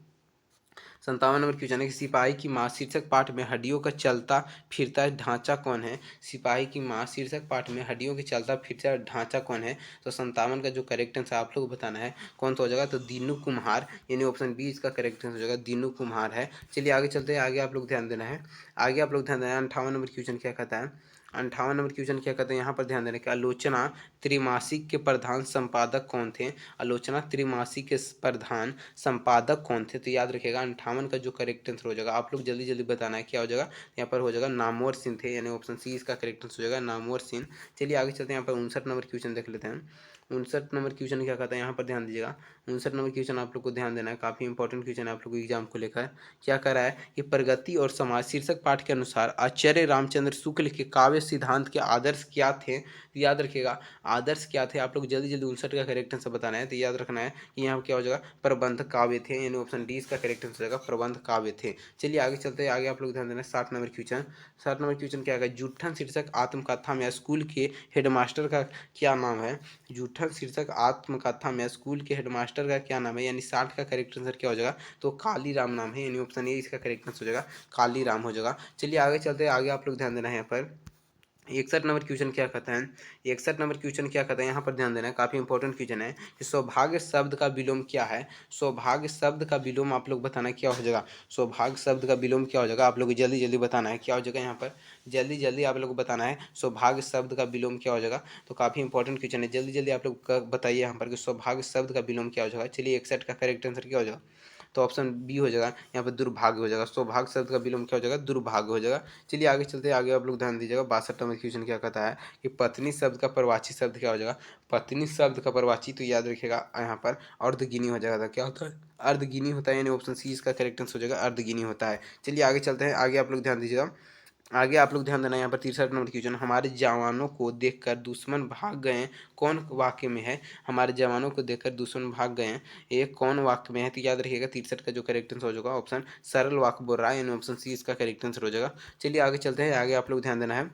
57 नंबर क्वेश्चन है कि सिपाही की माँ शीर्षक पाठ में हड्डियों का चलता फिरता ढांचा कौन है। सिपाही की माँ शीर्षक पाठ में हड्डियों के चलता फिरता ढांचा कौन है, तो 57 का जो करेक्ट आंसर आप लोग को बताना है कौन सा हो जाएगा, तो दीनू कुम्हार, यानी ऑप्शन बी इसका करेक्ट आंसर हो जाएगा दीनू कुम्हार है। चलिए आगे चलते हैं। आगे आप लोग ध्यान देना है। आगे आप लोग ध्यान देना है। 58 नंबर क्वेश्चन क्या कहता है, 58 नंबर क्वेश्चन क्या कहते हैं, यहाँ पर ध्यान देने का आलोचना त्रिमासिक के प्रधान संपादक कौन थे। आलोचना त्रिमासिक के प्रधान संपादक कौन थे, तो याद रखिएगा 58 का जो करेक्ट आंसर हो जाएगा आप लोग जल्दी जल्दी बताना है क्या हो जाएगा, यहाँ पर हो जाएगा नामवर सिंह थे, यानी ऑप्शन सी इसका करेक्ट आंसर हो जाएगा नामवर सिंह। चलिए आगे चलते हैं। यहाँ पर 59 नंबर क्वेश्चन देख लेते हैं। 59 नंबर क्वेश्चन क्या कहता है, यहाँ पर ध्यान दीजिएगा। 59 नंबर क्वेश्चन आप लोग को ध्यान देना है, काफ़ी इंपॉर्टेंट क्वेश्चन है आप लोग को एग्जाम को लेकर। क्या कर रहा है कि प्रगति और समाज शीर्षक पाठ के अनुसार आचार्य रामचंद्र शुक्ल के काव्य सिद्धांत के आदर्श क्या थे, तो याद रखिएगा आदर्श क्या थे आप लोग जल्दी जल्दी 59 का करेक्ट आंसर बताना है। तो याद रखना है कि यहाँ क्या हो जाएगा, प्रबंध काव्य थे, यानी ऑप्शन डी इसका करेक्ट आंसर हो जाएगा, प्रबंध काव्य थे। चलिए आगे चलते हैं, आगे आप लोग ध्यान देना। 60 नंबर क्वेश्चन, 60 नंबर क्वेश्चन क्या है, जूठन शीर्षक आत्मकथा में स्कूल के हेडमास्टर का क्या नाम है। जूठन शीर्षक आत्मकथा में स्कूल के हेडमास्टर का क्या नाम है, यानी 60 का करेक्ट आंसर क्या हो जाएगा, तो काली राम नाम है, यानी ऑप्शन ए इसका करेक्ट आंसर हो जाएगा, काली राम हो जाएगा। चलिए आगे चलते हैं, आगे आप लोग ध्यान देना है यहाँ पर 61 नंबर क्वेश्चन क्या कहता है, 61 नंबर क्वेश्चन क्या कहता है, यहाँ पर ध्यान देना है, काफ़ी इंपॉर्टेंट क्वेश्चन है कि सौभाग्य शब्द का विलोम क्या है। सौभाग्य शब्द का विलोम आप लोग बताना क्या हो जाएगा, सौभाग्य शब्द का विलोम क्या हो जाएगा, आप लोग जल्दी जल्दी बताना है क्या हो जाएगा, यहाँ पर जल्दी जल्दी आप लोग को बताना है सौभाग्य शब्द का विलोम क्या हो जाएगा। तो काफ़ी इंपॉर्टेंट क्वेश्चन है, जल्दी जल्दी आप लोग बताइए यहाँ पर कि सौभाग्य शब्द का विलोम क्या हो जाएगा। चलिए 61 का करेक्ट आंसर क्या हो जाएगा, तो ऑप्शन बी हो जाएगा, यहाँ पर दुर्भाग्य हो जाएगा। सौभाग्य शब्द का विलोम क्या हो जाएगा, दुर्भाग्य हो जाएगा। चलिए आगे चलते हैं, आगे आप लोग ध्यान दीजिएगा। 62 नंबर क्वेश्चन क्या कहता है कि पत्नी शब्द का परवाची शब्द क्या हो जाएगा। पत्नी शब्द का परवाची तो याद रखिएगा यहाँ पर अर्धगिनी हो जाएगा, क्या होता है, अर्धगिनी होता है, यानी ऑप्शन सी इसका करेक्ट आंसर हो जाएगा, अर्धगिनी होता है। चलिए आगे चलते हैं, आगे आप लोग ध्यान दीजिएगा। आगे आप लोग ध्यान देना यहाँ पर 63 नंबर क्वेश्चन, हमारे जवानों को देखकर दुश्मन भाग गए कौन वाक्य में है। हमारे जवानों को देखकर दुश्मन भाग गए हैं, ये कौन वाक्य में है, तो याद रखिएगा 63 का जो करेक्ट आंसर हो जाएगा ऑप्शन सरल वाक्य बोल रहा है, यानी ऑप्शन सी इसका करेक्ट आंसर हो जाएगा। चलिए आगे चलते हैं, आगे आप लोग ध्यान देना है।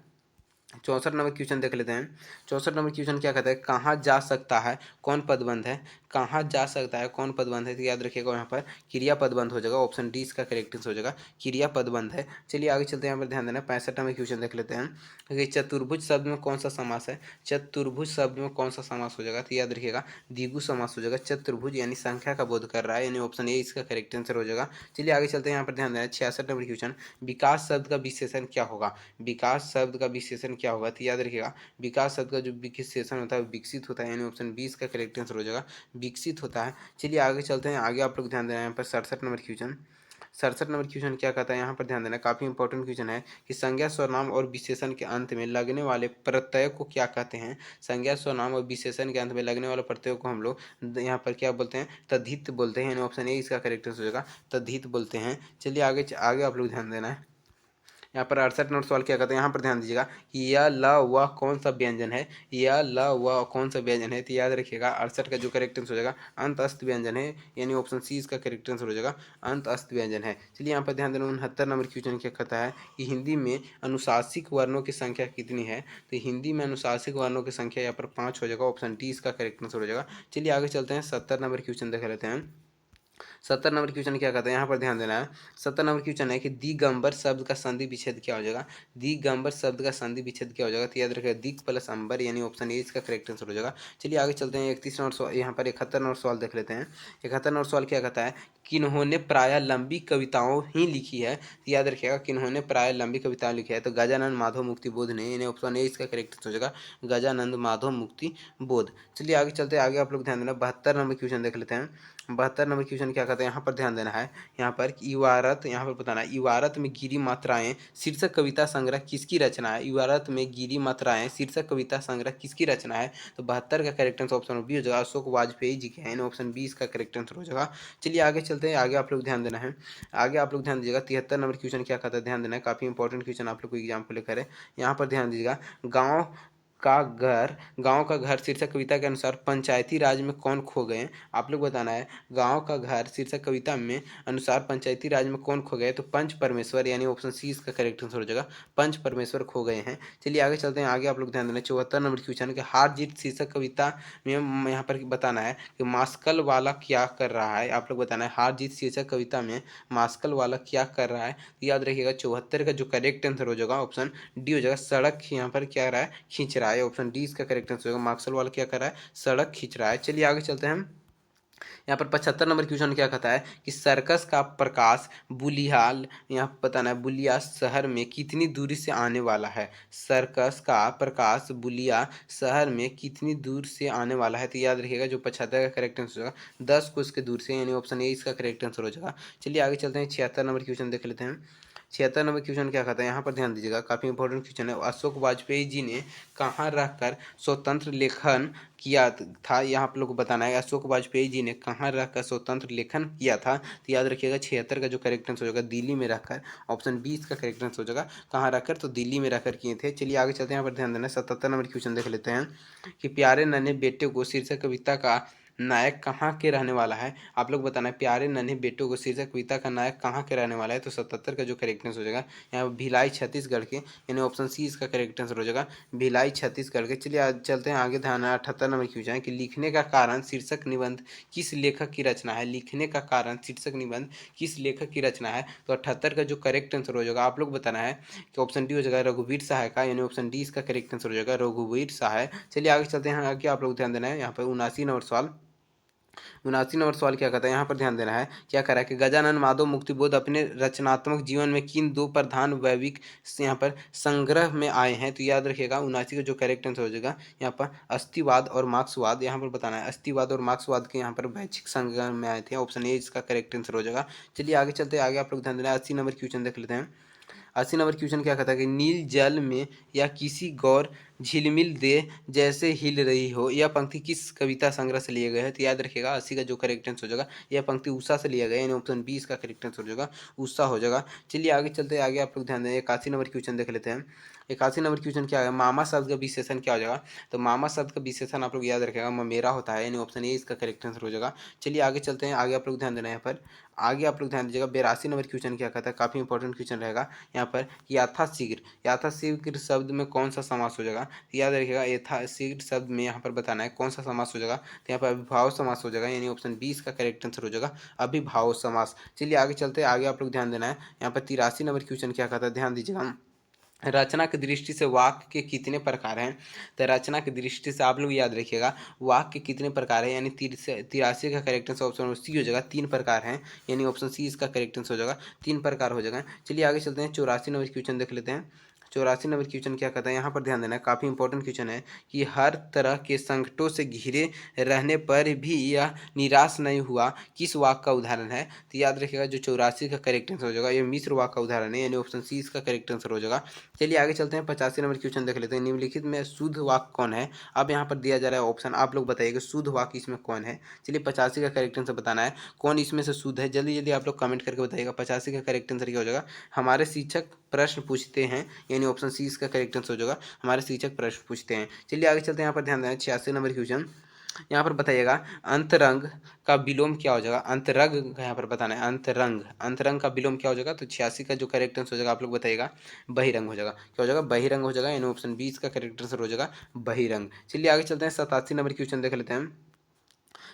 64 नंबर क्वेश्चन देख लेते हैं। 64 नंबर क्वेश्चन क्या कहता है, कहाँ जा सकता है कौन पदबंध है। कहाँ जा सकता है कौन पदबंध है, तो याद रखिएगा यहाँ पर क्रिया पदबंध हो जाएगा, ऑप्शन डी इसका करेक्ट आंसर हो जाएगा, क्रिया पदबंध है। चलिए आगे चलते हैं, यहाँ पर ध्यान देना। 65 नंबर क्वेश्चन देख लेते हैं कि चतुर्भुज शब्द में कौन सा समास है। चतुर्भुज शब्द में कौन सा समास हो जाएगा, तो याद रखिएगा द्विगु समास हो जाएगा। चतुर्भुज यानी संख्या का बोध कर रहा है, यानी ऑप्शन ए इसका करेक्ट आंसर हो जाएगा। चलिए आगे चलते हैं, यहाँ पर ध्यान देना। 66 नंबर क्वेश्चन, विकास शब्द का विशेषण क्या होगा। विकास शब्द का विशेषण क्या होगा, तो याद रखिएगा विकास शब्द का जो विशेषण होता है वो विकसित होता है, यानी ऑप्शन 20 का करेक्ट आंसर हो जाएगा, विकसित होता है। चलिए आगे चलते हैं, आगे आप लोग ध्यान देना है यहाँ पर 67 नंबर क्वेश्चन। 67 नंबर क्वेश्चन क्या कहता है, यहाँ पर ध्यान देना, काफी इंपॉर्टेंट क्वेश्चन है कि संज्ञा सर्वनाम और विशेषण के अंत में लगने वाले प्रत्यय को क्या कहते हैं। संज्ञा सर्वनाम और विशेषण के अंत में लगने वाले प्रत्यय को हम लोग यहाँ पर क्या बोलते हैं, तद्धित बोलते हैं, यानी ऑप्शन ए इसका करेक्ट आंसर हो जाएगा, तद्धित बोलते हैं। चलिए आगे आगे आप लोग ध्यान देना है। यहाँ पर 68 नंबर सवाल क्या कहते हैं, यहाँ पर ध्यान दीजिएगा कि यह ल व कौन सा व्यंजन है। यह ल व कौन सा व्यंजन है, तो याद रखिएगा 68 का जो करेक्ट आंसर हो जाएगा अंत अस्त व्यंजन है, यानी ऑप्शन सी इसका करेक्ट आंसर हो जाएगा, अंत अस्त व्यंजन है। चलिए यहाँ पर ध्यान देना। 69 नंबर क्वेश्चन क्या कहता है कि हिंदी में अनुशासिक वर्णों की संख्या कितनी है। तो हिंदी में अनुशासिक वर्णों की संख्या यहाँ पर 5 हो जाएगा, ऑप्शन डी इसका करेक्ट आंसर हो जाएगा। चलिए आगे चलते हैं, 70 नंबर क्वेश्चन देख लेते हैं। 70 नंबर क्वेश्चन क्या कहता है, यहाँ पर ध्यान देना है। 70 नंबर क्वेश्चन है कि दिगंबर शब्द का संधि विच्छेद क्या हो जाएगा। दिगंबर शब्द का संधि विच्छेद क्या हो जाएगा, तो याद रखिएगा दिग प्लस अंबर, यानी ऑप्शन ए इसका करेक्ट आंसर हो जाएगा। चलिए आगे चलते हैं, 31 नंबर सवाल, यहाँ पर 71 नंबर सवाल देख लेते हैं। 71 नंबर सवाल क्या कहता है, किन्होंने प्रायः लंबी कविताओं ही लिखी है। तो याद रखिएगा किन्होंने प्रायः लंबी कविताएं लिखी है, तो गजानंद माधव मुक्ति बोध ने, यानी ऑप्शन ए इसका करेक्ट आंसर हो जाएगा, गजानंद माधव मुक्ति बोध। चलिए आगे चलते हैं, आगे आप लोग ध्यान देना। 72 नंबर क्वेश्चन देख लेते हैं। 72 नंबर क्वेश्चन क्या कहते हैं, यहाँ पर ध्यान देना है। यहाँ पर इबारत, यहाँ पर बताना है इबारत में गिरी मात्राएं शीर्षक कविता संग्रह किसकी रचना है। इबारत में गिरी मात्राएं शीर्षक कविता संग्रह किसकी रचना है, तो 72 का करेक्ट आंसर ऑप्शन बी हो जाएगा, अशोक वाजपेयी जी के हैं, ऑप्शन बी इसका करेक्ट आंसर हो जाएगा। चलिए आगे चलते हैं, आगे आप लोग ध्यान देना है। आगे आप लोग ध्यान दीजिएगा। 73 नंबर क्वेश्चन क्या कहता है, ध्यान देना है, काफी इंपॉर्टेंट क्वेश्चन आप लोग को एग्जाम को लेकर है। यहाँ पर ध्यान दीजिएगा, गाँव का घर, गांव का घर शीर्षक कविता के अनुसार पंचायती राज में कौन खो गए। आप लोग बताना है गांव का घर शीर्षक कविता में अनुसार पंचायती राज में कौन खो गए, तो पंच परमेश्वर, यानी ऑप्शन सी इसका करेक्ट आंसर हो जाएगा, पंच परमेश्वर खो गए हैं। चलिए आगे चलते हैं, आगे आप लोग ध्यान देना। 74 नंबर क्वेश्चन के हार जीत शीर्षक कविता में यहाँ पर बताना है कि मास्कल वाला क्या कर रहा है। आप लोग बताना है हार जीत शीर्षक कविता में मास्कल वाला क्या कर रहा है, तो याद रखिएगा 74 का जो करेक्ट आंसर हो जाएगा ऑप्शन डी हो जाएगा, सड़क यहाँ पर क्या रहा है, खींच रहा है, ऑप्शन डी इसका करेक्ट आंसर होगा, मार्क्सल वाला क्या कर रहा है, सड़क खींच रहा है। चलिए आगे चलते हैं। यहाँ पर 75 नंबर क्वेश्चन क्या कहता है कि सर्कस का प्रकाश बुलियाल, यहाँ पर बताना है बुलिया शहर में कितनी दूरी से आने वाला है। सर्कस का प्रकाश बुलिया शहर में कितनी दूर से आने वाला है, तो याद रखिएगा जो 75 का करेक्ट आंसर होगा 10 कोस के दूर से, यानी ऑप्शन ए इसका करेक्ट आंसर हो जाएगा। चलिए आगे चलते हैं, 76 नंबर क्वेश्चन देख लेते हैं। 76 नंबर क्वेश्चन क्या कहता है, यहाँ पर ध्यान दीजिएगा, काफ़ी इंपॉर्टेंट क्वेश्चन है। अशोक वाजपेयी जी ने कहाँ रहकर स्वतंत्र लेखन किया था, यहाँ आप लोग को बताना है। अशोक वाजपेयी जी ने कहाँ रहकर स्वतंत्र लेखन किया था, तो याद रखिएगा 76 का जो करेक्ट आंसर हो जाएगा दिल्ली में रहकर। ऑप्शन 20 का करेक्ट आंसर हो जाएगा कहाँ रहकर, तो दिल्ली में रहकर किए थे। चलिए आगे चलते हैं, यहाँ पर ध्यान देना है। 77 नंबर क्वेश्चन देख लेते हैं कि प्यारे नन्हे बेटे को शीर्षक कविता का नायक कहाँ के रहने वाला है। आप लोग बताना है प्यारे नन्हे बेटों को शीर्षक कविता का नायक कहाँ के रहने वाला है, तो 77 का जो करेक्ट आंसर हो जाएगा यहाँ भिलाई छत्तीसगढ़ के, यानी ऑप्शन सी इसका करेक्ट आंसर हो जाएगा भिलाई छत्तीसगढ़ के। चलिए आज चलते हैं आगे। ध्यान है 78 नंबर क्वेश्चन है कि लिखने का कारण शीर्षक निबंध किस लेखक की रचना है। लिखने का कारण शीर्षक निबंध किस लेखक की रचना है, तो 78 का जो करेक्ट आंसर हो जाएगा आप लोग बताना है कि ऑप्शन डी हो जाएगा रघुवीर सहाय का, यानी ऑप्शन डी इसका करेक्ट आंसर हो जाएगा रघुवीर सहाय। चलिए आगे चलते हैं, आगे आप लोग ध्यान देना है यहाँ पर 79 नंबर सवाल। 79 नंबर सवाल क्या कहता है, यहाँ पर ध्यान देना है। क्या करा है कि गजानन माधव मुक्तिबोध अपने रचनात्मक जीवन में किन दो प्रधान वैविक यहाँ पर संग्रह में आए हैं, तो याद रखिएगा 79 का जो करेक्ट आंसर हो जाएगा यहाँ पर अस्तिवाद और मार्क्सवाद। यहाँ पर बताना है अस्तिवाद और मार्क्सवाद के यहाँ पर वैश्विक संग्रह में आए थे। ऑप्शन ए इसका करेक्ट आंसर हो जाएगा। चलिए आगे चलते हैं, आगे आप लोग ध्यान देना है। 80 नंबर क्वेश्चन देख लेते हैं। 80 नंबर क्वेश्चन क्या कहता है कि नील जल में या किसी गौर झिलमिल दे जैसे हिल रही हो, यह पंक्ति किस कविता संग्रह से लिए गए हैं, तो याद रखिएगा 80 का जो करेक्ट आंसर हो जाएगा यह पंक्ति उषा से लिया गया है, यानी ऑप्शन 20 का करेक्ट आंसर हो जाएगा उषा हो जाएगा। चलिए आगे चलते हैं, आगे आप लोग ध्यान दें। 81 नंबर क्वेश्चन देख लेते हैं। 81 नंबर क्वेश्चन क्या है, मामा शब्द का विशेषण क्या हो जाएगा, तो मामा शब्द का विशेषण आप लोग याद रखिएगा ममेरा होता है, यानी ऑप्शन ए इसका करेक्ट आंसर हो जाएगा। चलिए आगे चलते हैं, आगे आप लोग ध्यान देना है यहाँ पर। आगे आप लोग ध्यान दीजिएगा 82 नंबर क्वेश्चन क्या कहता है, काफ़ी इंपॉर्टेंट क्वेश्चन रहेगा यहाँ पर। यथाशीघ्र, यथाशीघ्र शब्द में कौन सा समास हो जाएगा, तो याद रखिएगा यथाशीघ्र शब्द में यहाँ पर बताना है कौन सा समास हो जाएगा, तो यहाँ पर अभिभाव समास हो जाएगा, यानी ऑप्शन 20 का करेक्ट आंसर हो जाएगा अभिभाव समास। चलिए आगे चलते हैं, आगे आप लोग ध्यान देना है यहाँ पर। 83 नंबर क्वेश्चन क्या कहता है, ध्यान दीजिएगा। रचना की दृष्टि से वाक्य के कितने प्रकार हैं, तो रचना की दृष्टि से आप लोग याद रखिएगा वाक्य के कितने प्रकार हैं, यानी 83 का करेक्ट आंसर ऑप्शन सी हो जाएगा। 3 प्रकार हैं, यानी ऑप्शन सी इसका करेक्ट आंसर हो जाएगा 3 प्रकार हो जाएगा। चलिए आगे चलते हैं, 84 नंबर क्वेश्चन देख लेते हैं। 84 नंबर क्वेश्चन क्या कहता है, यहाँ पर ध्यान देना है, काफ़ी इंपॉर्टेंट क्वेश्चन है कि हर तरह के संकटों से घिरे रहने पर भी यह निराश नहीं हुआ, किस वाक्य का उदाहरण है, तो याद रखिएगा जो 84 का करेक्ट आंसर हो जाएगा ये मिश्र वाक्य का उदाहरण है, यानी ऑप्शन सी इसका करेक्ट आंसर हो जाएगा। चलिए आगे चलते हैं, 85 नंबर क्वेश्चन देख लेते हैं। निम्नलिखित में शुद्ध वाक्य कौन है, अब यहाँ पर दिया जा रहा है ऑप्शन, आप लोग बताइएगा शुद्ध वाक्य इसमें कौन है। चलिए 85 का करेक्ट आंसर बताना है, कौन इसमें से शुद्ध है, जल्दी जल्दी आप लोग कमेंट करके बताइएगा। 85 का करेक्ट आंसर क्या हो जाएगा, हमारे शिक्षक प्रश्न पूछते हैं, यानी ऑप्शन सी इसका करेक्ट आंसर हो जाएगा हमारे शिक्षक प्रश्न पूछते हैं। चलिए आगे चलते हैं, यहाँ पर ध्यान दें 86 नंबर क्वेश्चन। यहाँ पर बताइएगा अंतरंग का विलोम क्या हो जाएगा, अंतरंग का यहाँ पर बताना है। अंतरंग, अंतरंग का विलोम क्या हो जाएगा, तो 86 का जो करेक्ट आंसर हो जाएगा आप लोग बताइएगा बहिरंग हो जाएगा। क्या हो जाएगा, बहिरंग हो जाएगा, यानी ऑप्शन 20 का करेक्ट आंसर हो जाएगा बहिरंग। चलिए आगे चलते हैं, 87 नंबर क्वेश्चन देख लेते हैं।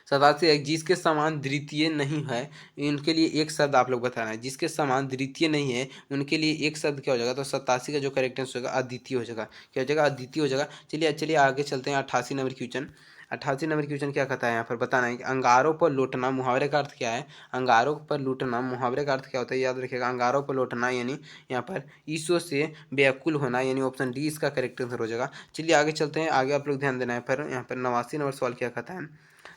87 एक, जिसके समान द्वितीय नहीं है उनके लिए एक शब्द आप लोग बताना है। जिसके समान द्वितीय नहीं है उनके लिए एक शब्द क्या हो जाएगा, तो 87 का जो करेक्ट आंसर होगा अद्वितीय हो जाएगा। क्या हो जाएगा, अद्वितीय हो जाएगा। चलिए चलिए आगे चलते हैं, 88 नंबर क्वेश्चन। 88 नंबर क्वेश्चन क्या कहता है, यहाँ पर बताना है कि अंगारों पर लौटना मुहावरे का अर्थ क्या है। अंगारों पर लौटना मुहावरे का अर्थ क्या होता है, याद रखिएगा अंगारों पर लौटना यानी यहाँ पर ईश्वर से व्याकुल होना, यानी ऑप्शन डी इसका करेक्ट आंसर हो जाएगा। चलिए आगे चलते हैं, आगे आप लोग ध्यान देना है। फिर यहाँ पर 89 नंबर सवाल क्या कहता है,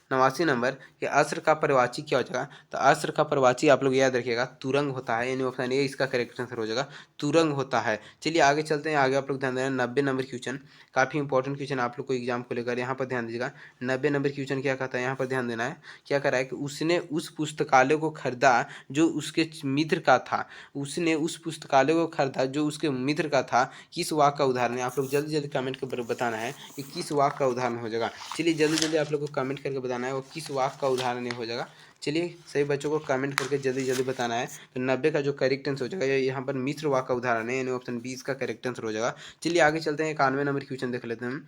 89 नंबर कि अस्र का परिवाची क्या हो जाएगा, तो अस्र का परिवाची आप लोग याद रखिएगा तुरंग होता है, यानी ऑप्शन ए इसका करेक्ट आंसर हो जाएगा तुरंग होता है। चलिए आगे चलते हैं, आगे आप लोग ध्यान देना। 90 नंबर क्वेश्चन, काफ़ी इंपॉर्टेंट क्वेश्चन आप लोग को एग्जाम को लेकर, यहाँ पर ध्यान दीजिएगा। 90 नंबर क्वेश्चन क्या कहता है, यहाँ पर ध्यान देना है। क्या करा है कि उसने उस पुस्तकालय को खरीदा जो उसके मित्र का था, उसने उस पुस्तकालय को खरीदा जो उसके मित्र का था, किस वाक्य का उदाहरण है, आप लोग जल्दी जल्दी कमेंट कर बताना है कि किस वाक्य का उदाहरण हो जाएगा। चलिए जल्दी जल्दी आप लोग को कमेंट करके बताना है वो किस वाक्य का उदाहरण हो जाएगा। चलिए सही बच्चों को कमेंट करके जल्दी जल्दी बताना है। तो 90 का जो करेक्ट आंसर हो जाएगा ये यहाँ पर मिश्र वाक्य का उदाहरण है, यानी ऑप्शन 20 का करेक्ट आंसर हो जाएगा। चलिए आगे चलते हैं, 91 नंबर क्वेश्चन देख लेते हैं।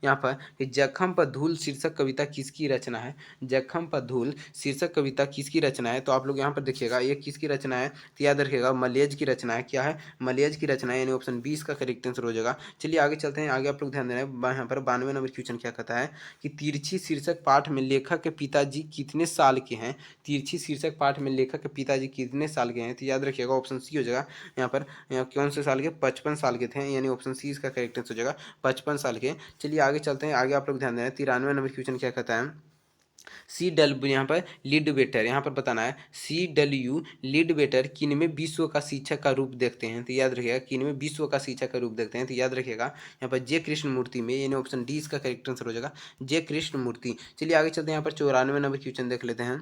यहाँ पर कि जखम पर धूल शीर्षक कविता किसकी रचना है। जखम पर धूल शीर्षक कविता किसकी रचना है, तो आप लोग यहाँ पर देखिएगा ये किसकी रचना है, तो याद रखिएगा मलयज की रचना है। क्या है, मलयज की रचना है, यानी ऑप्शन 20 का करेक्ट आंसर हो जाएगा। चलिए आगे चलते हैं, आगे आप लोग ध्यान देना है। यहाँ पर 92 नंबर क्वेश्चन क्या कहता है कि तिरछी शीर्षक पाठ में लेखक के पिताजी कितने साल के हैं। तिरछी शीर्षक पाठ में लेखक के पिताजी कितने साल के हैं, तो याद रखिएगा ऑप्शन सी हो जाएगा। यहाँ पर कौन से साल के, 55 साल के थे, यानी ऑप्शन सी इसका करेक्ट आंसर हो जाएगा 55 साल के। चलिए आगे चलते हैं, आगे आप लोग ध्यान दें। 93 नंबर क्वेश्चन क्या कहता है, CW यहाँ पर लीड वेटर, यहाँ पर बताना है CW लीड वेटर किन में विश्व का शिक्षक का रूप देखते हैं, तो याद रखिएगा किन में विश्व का शिक्षक का रूप देखते हैं, तो याद रखिएगा यहाँ पर जे कृष्ण मूर्ति में, यानी ऑप्शन डी इसका करेक्ट आंसर हो जाएगा जे कृष्ण मूर्ति। चलिए आगे चलते हैं, यहाँ पर 94 नंबर क्वेश्चन देख लेते हैं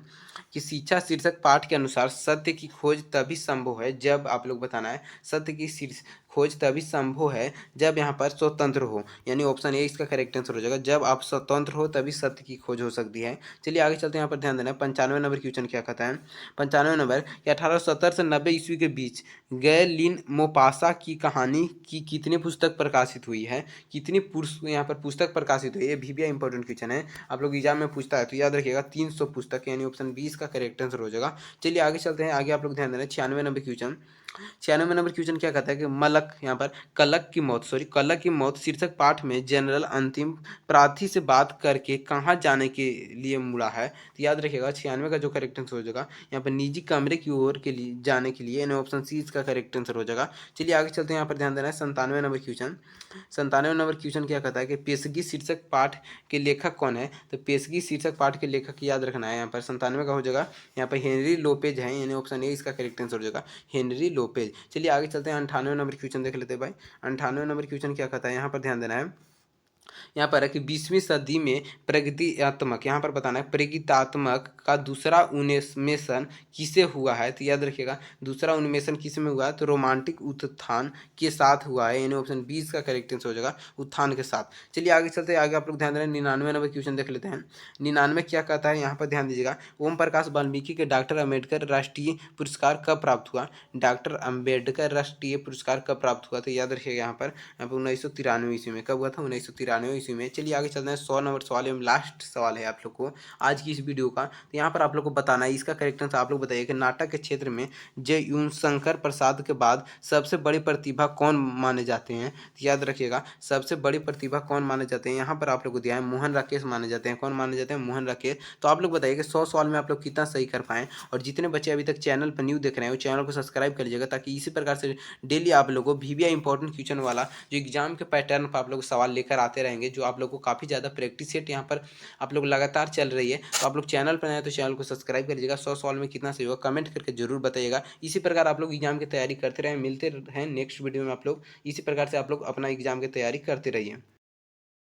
कि शिक्षा शीर्षक पाठ के अनुसार सत्य की खोज तभी संभव है जब, आप लोग बताना है सत्य की शीर्ष खोज तभी संभव है जब यहाँ पर स्वतंत्र हो, यानी ऑप्शन ए इसका करेक्ट आंसर हो जाएगा, जब आप स्वतंत्र हो तभी सत्य की खोज हो सकती है। चलिए आगे चलते हैं, यहाँ पर ध्यान देना है 95 नंबर क्वेश्चन क्या कहता है। 95 नंबर कि 1870 से 90 ईस्वी के बीच गैलिन मोपासा की कहानी की कितनी पुस्तक प्रकाशित हुई है, कितनी यहाँ पर पुस्तक प्रकाशित हुई है, ये भी इंपॉर्टेंट क्वेश्चन है, आप लोग एग्जाम में पूछता है, तो याद रखिएगा 300 पुस्तक, यानी ऑप्शन 20 का करेक्ट आंसर हो जाएगा। चलिए आगे चलते हैं, आगे आप लोग ध्यान देना 96 नंबर क्वेश्चन। 96 नंबर क्वेश्चन क्या कहता है कि मलक, यहाँ पर कलक की मौत शीर्षक पाठ में जनरल अंतिम प्रार्थी से बात करके कहाँ जाने के लिए मुड़ा है, तो याद रखिएगा 96 का जो करेक्ट आंसर हो जाएगा यहाँ पर निजी कमरे की ओर के लिए जाने के लिए, यानी ऑप्शन सी इसका करेक्ट आंसर हो जाएगा। चलिए आगे चलते हैं, यहाँ पर ध्यान देना है 97 नंबर क्वेश्चन। 97 नंबर क्वेश्चन क्या कहता है कि पेशगी शीर्षक पाठ के लेखक कौन है, तो पेशगी शीर्षक पाठ के लेखक याद रखना है, यहाँ पर 97 का हो जाएगा यहाँ पर हेनरी लोपेज है, यानी ऑप्शन ए इसका करेक्ट आंसर हो जाएगा हेनरी लोपेज। चलिए आगे चलते हैं, 98 नंबर क्वेश्चन देख लेते हैं भाई। 98 नंबर क्वेश्चन क्या कहता है, यहाँ पर ध्यान देना है, यहाँ पर है कि 20वीं सदी में प्रगतियात्मक, यहाँ पर बताना है प्रगतियात्मक का दूसरा उन्मेषण किसे हुआ है, तो याद रखिएगा दूसरा उन्मेषण किस में हुआ है, तो रोमांटिक उत्थान के साथ हुआ है, यानी ऑप्शन 20 का करेक्ट आंसर हो जाएगा उत्थान के साथ। चलिए आगे चलते हैं, आगे आप लोग ध्यान दें 99 नंबर क्वेश्चन देख लेते हैं। 99 क्या कहता है, यहाँ पर ध्यान दीजिएगा ओम प्रकाश वाल्मीकि के डॉक्टर अम्बेडकर राष्ट्रीय पुरस्कार कब प्राप्त हुआ, डॉक्टर अम्बेडकर राष्ट्रीय पुरस्कार कब प्राप्त हुआ, तो याद रखिएगा यहाँ पर 1993 ईस्वी में, कब हुआ था 1993 ईस्वी में। चलिए आगे चलते हैं, 100 नंबर सवाल एवं लास्ट सवाल है आप लोग को आज की इस वीडियो का, तो यहाँ पर आप लोग को बताना है इसका करेक्ट आंसर, आप लोग बताइए कि नाटक के क्षेत्र में जय शंकर प्रसाद के बाद सबसे बड़ी प्रतिभा कौन माने जाते हैं, तो याद रखिएगा सबसे बड़ी प्रतिभा कौन माने जाते हैं, यहाँ पर आप लोग को दिया है मोहन राकेश माने जाते हैं, कौन माने जाते हैं मोहन राकेश। तो आप लोग बताइए कि 100 सवाल में आप लोग कितना सही कर पाएँ, और जितने बच्चे अभी तक चैनल पर न्यू देख रहे हैं वो चैनल को सब्सक्राइब कर लीजिएगा, ताकि इसी प्रकार से डेली आप लोगों को VBI इंपॉर्टेंट क्वेश्चन वाला जो एग्जाम के पैटर्न पर आप लोग सवाल लेकर आते रहेंगे, जो आप लोग को काफ़ी ज़्यादा प्रैक्टिस सेट यहाँ पर आप लोग लगातार चल रही है। तो आप लोग चैनल पर आए तो चैनल को सब्सक्राइब करिएगा। 100 सवाल में कितना सही होगा कमेंट करके जरूर बताइएगा। इसी प्रकार आप लोग एग्जाम की तैयारी करते रहें, मिलते हैं नेक्स्ट वीडियो में, आप लोग इसी प्रकार से आप लोग अपना एग्जाम की तैयारी करते रहिए।